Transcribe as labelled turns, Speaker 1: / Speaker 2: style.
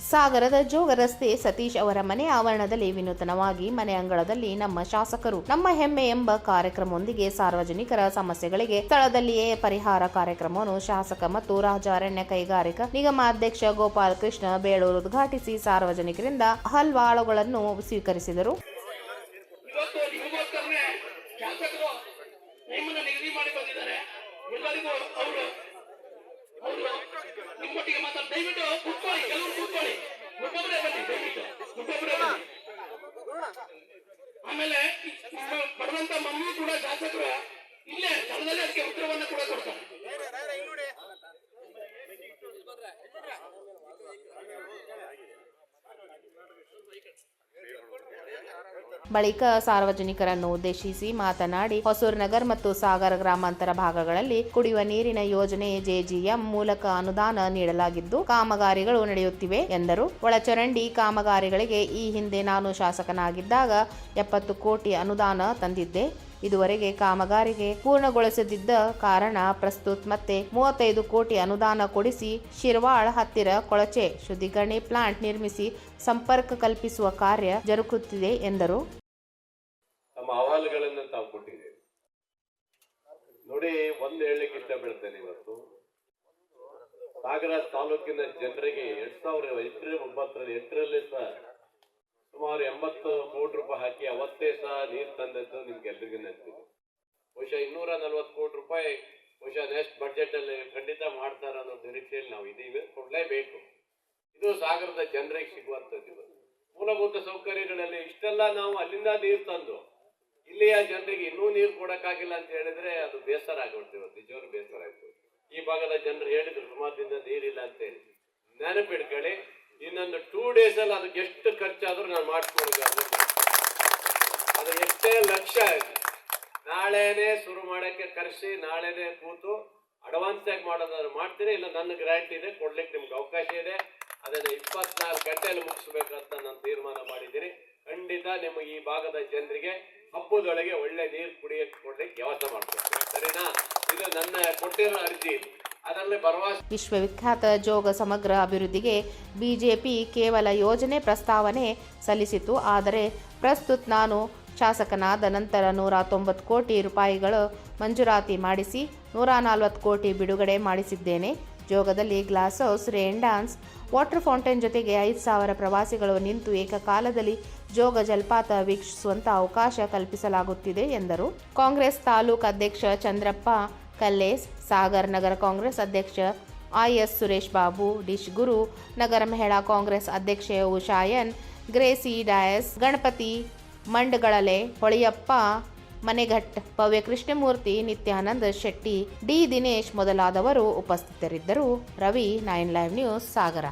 Speaker 1: ಸಾಗರದ ಜೋಗ ರಸ್ತೆ ಸತೀಶ್ ಅವರ ಮನೆ ಆವರಣದಲ್ಲಿ ವಿನೂತನವಾಗಿ ಮನೆ ಅಂಗಳದಲ್ಲಿ ನಮ್ಮ ಶಾಸಕರು ನಮ್ಮ ಹೆಮ್ಮೆ ಎಂಬ ಕಾರ್ಯಕ್ರಮದೊಂದಿಗೆ ಸಾರ್ವಜನಿಕರ ಸಮಸ್ಯೆಗಳಿಗೆ ಸ್ಥಳದಲ್ಲಿಯೇ ಪರಿಹಾರ ಕಾರ್ಯಕ್ರಮವನ್ನು ಶಾಸಕ ಮತ್ತು ರಾಜ್ಯ ಅರಣ್ಯ ಕೈಗಾರಿಕಾ ನಿಗಮ ಅಧ್ಯಕ್ಷ ಗೋಪಾಲ್ ಕೃಷ್ಣ ಬೇಳೂರು ಉದ್ಘಾಟಿಸಿ ಸಾರ್ವಜನಿಕರಿಂದ ಅಹವಾಲುಗಳನ್ನು ಸ್ವೀಕರಿಸಿದರು.
Speaker 2: ಆಮೇಲೆ ಬರುವಂತ ಮಮ್ಮಿ ಕೂಡ ಶಾಸಕರು ಇಲ್ಲೇ ಸ್ಥಳದಲ್ಲಿ ಅದಕ್ಕೆ ಉತ್ತರವನ್ನು ಕೂಡ ಕೊಡ್ತಾರೆ.
Speaker 1: ಬಳಿಕ ಸಾರ್ವಜನಿಕರನ್ನು ಉದ್ದೇಶಿಸಿ ಮಾತನಾಡಿ ಹೊಸೂರುನಗರ ಮತ್ತು ಸಾಗರ ಗ್ರಾಮಾಂತರ ಭಾಗಗಳಲ್ಲಿ ಕುಡಿಯುವ ನೀರಿನ ಯೋಜನೆ ಜೆಜಿಎಂ ಮೂಲಕ ಅನುದಾನ ನೀಡಲಾಗಿದ್ದು ಕಾಮಗಾರಿಗಳು ನಡೆಯುತ್ತಿವೆ ಎಂದರು. ಒಳಚರಂಡಿ ಕಾಮಗಾರಿಗಳಿಗೆ ಈ ಹಿಂದೆ ನಾನು ಶಾಸಕನಾಗಿದ್ದಾಗ 70 ಕೋಟಿ ಅನುದಾನ ತಂದಿದ್ದೆ. ಇದುವರೆಗೆ ಕಾಮಗಾರಿಗೆ ಪೂರ್ಣಗೊಳಿಸದಿದ್ದ ಕಾರಣ ಪ್ರಸ್ತುತ ಮತ್ತೆ 35 ಕೋಟಿ ಅನುದಾನ ಕೊಡಿಸಿ ಶಿರ್ವಾಳ ಹತ್ತಿರ ಕೊಳಚೆ ಶುದ್ಧೀಕರಣೆ ಪ್ಲಾಂಟ್ ನಿರ್ಮಿಸಿ ಸಂಪರ್ಕ ಕಲ್ಪಿಸುವ ಕಾರ್ಯ ಜರುಗುತ್ತಿದೆ ಎಂದರು.
Speaker 3: ನಮ್ಮ ಅಹವಾಲುಗಳನ್ನು ತಾವು ಕೊಟ್ಟಿದ್ದೇವೆ ನೋಡಿ. ಒಂದು ಹೇಳಲಿಕ್ಕೆ ಇಷ್ಟಪಡ್ತೇನೆ, ಇವತ್ತು ಸಾಗರ ತಾಲೂಕಿನ ಜನರಿಗೆ 2008ರಲ್ಲಿ ಸಹ ಸುಮಾರು 80 ಕೋಟಿ ರೂಪಾಯಿ ಹಾಕಿ ಅವತ್ತೇ ಸಹ ನೀರು ತಂದದ್ದು ನಿಮ್ಗೆಲ್ರಿಗೂ ನೆನಪಿದೆ. ಬಹುಶಃ 240 ಕೋಟಿ ರೂಪಾಯಿ ಬಹುಶಃ ನೆಕ್ಸ್ಟ್ ಬಜೆಟ್ ಅಲ್ಲಿ ಖಂಡಿತ ಮಾಡ್ತಾರ ಅನ್ನೋ ನಿರೀಕ್ಷೆಯಲ್ಲಿ ನಾವು ಇದೀವಿ. ಕೊಡ್ಲೇಬೇಕು. ಇದು ಸಾಗರದ ಜನರಿಗೆ ಸಿಗುವಂತದ್ದು. ಮೂಲಭೂತ ಸೌಕರ್ಯಗಳಲ್ಲಿ ಇಷ್ಟೆಲ್ಲ ನಾವು ಅಲ್ಲಿಂದ ನೀರು ತಂದು ಇಲ್ಲಿಯ ಜನರಿಗೆ ಇನ್ನೂ ನೀರು ಕೊಡಕ್ಕಾಗಿಲ್ಲ ಅಂತ ಹೇಳಿದ್ರೆ ಅದು ಬೇಸರ ಆಗ್ಬಿಡ್ತೀವಿ. ನಿಜವಾಗ್ಲೂ ಬೇಸರ ಆಗ್ತದೆ. ಈ ಭಾಗದ ಜನರು ಹೇಳಿದ್ರು ಸುಮಾರು ದಿನ ನೀರಿಲ್ಲ ಅಂತ ಹೇಳಿ. ನೆನಪಿಡ್ಕೊಳ್ಳಿ, ಇನ್ನೊಂದು 2 days ಅಲ್ಲಿ ಅದಕ್ಕೆ ಎಷ್ಟು ಖರ್ಚಾದ್ರೂ ನಾನು ಮಾಡಿಸ್ಕೊಡ್ಬೇಕು. ಅದು ಎಷ್ಟೇ ಲಕ್ಷ ನಾಳೆನೆ ಶುರು ಮಾಡಕ್ಕೆ ಕರೆಸಿ ನಾಳೆನೆ ಕೂತು ಅಡ್ವಾನ್ಸ್ ಆಗಿ ಮಾಡೋದಾದ್ರು ಮಾಡ್ತೀನಿ. ಇಲ್ಲ ನನ್ನ ಗ್ಯಾರಂಟಿ ಇದೆ, ಕೊಡ್ಲಿಕ್ಕೆ ನಿಮ್ಗೆ ಅವಕಾಶ ಇದೆ. ಅದನ್ನ 24 ಗಂಟೆಯಲ್ಲಿ ಮುಗಿಸ್ಬೇಕಂತ ನಾನು ತೀರ್ಮಾನ ಮಾಡಿದ್ದೀನಿ. ಖಂಡಿತ ನಿಮಗೆ ಈ ಭಾಗದ ಜನರಿಗೆ ಹಬ್ಬದೊಳಗೆ ಒಳ್ಳೆ ನೀರು ಕುಡಿಯಕ್ಕೆ ಕೊಡ್ಲಿಕ್ಕೆ ವ್ಯವಸ್ಥೆ ಮಾಡ್ಬೇಕು. ಸರಿನಾ? ಇದು ನನ್ನ ಕೊಟ್ಟಿರೋ ಅರ್ಜಿ. ಅದರಲ್ಲಿ ಭರವಸೆ.
Speaker 1: ವಿಶ್ವವಿಖ್ಯಾತ ಜೋಗ ಸಮಗ್ರ ಅಭಿವೃದ್ಧಿಗೆ ಬಿಜೆಪಿ ಕೇವಲ ಯೋಜನೆ ಪ್ರಸ್ತಾವನೆ ಸಲ್ಲಿಸಿತು. ಆದರೆ ಪ್ರಸ್ತುತ ನಾನು ಶಾಸಕನಾದ ನಂತರ 190 ಕೋಟಿ ರೂಪಾಯಿಗಳು ಮಂಜೂರಾತಿ ಮಾಡಿಸಿ 140 ಕೋಟಿ ಬಿಡುಗಡೆ ಮಾಡಿಸಿದ್ದೇನೆ. ಜೋಗದಲ್ಲಿ glass house, rain dance, water fountain ಜೊತೆಗೆ 5,000 ಪ್ರವಾಸಿಗಳು ನಿಂತು ಏಕಕಾಲದಲ್ಲಿ ಜೋಗ ಜಲಪಾತ ವೀಕ್ಷಿಸುವಂತ ಅವಕಾಶ ಕಲ್ಪಿಸಲಾಗುತ್ತಿದೆ ಎಂದರು. ಕಾಂಗ್ರೆಸ್ ತಾಲೂಕು ಅಧ್ಯಕ್ಷ ಚಂದ್ರಪ್ಪ ಕಲ್ಲೇಸ್, ಸಾಗರ್ ನಗರ ಕಾಂಗ್ರೆಸ್ ಅಧ್ಯಕ್ಷ IS ಸುರೇಶ್ ಬಾಬು, ಡಿಶ್ ಗುರು, ನಗರ ಮಹಿಳಾ ಕಾಂಗ್ರೆಸ್ ಅಧ್ಯಕ್ಷೆ ಉಷಾಯನ್, ಗ್ರೇಸಿ ಡಯಸ್, ಗಣಪತಿ ಮಂಡಗಳಲೆ, ಹೊಳಿಯಪ್ಪ ಮನೆಘಟ್, ಭವ್ಯ ಕೃಷ್ಣಮೂರ್ತಿ, ನಿತ್ಯಾನಂದ ಶೆಟ್ಟಿ, ಡಿ ದಿನೇಶ್ ಮೊದಲಾದವರು ಉಪಸ್ಥಿತರಿದ್ದರು. ರವಿ, 9 ಲೈವ್ ನ್ಯೂಸ್, ಸಾಗರ.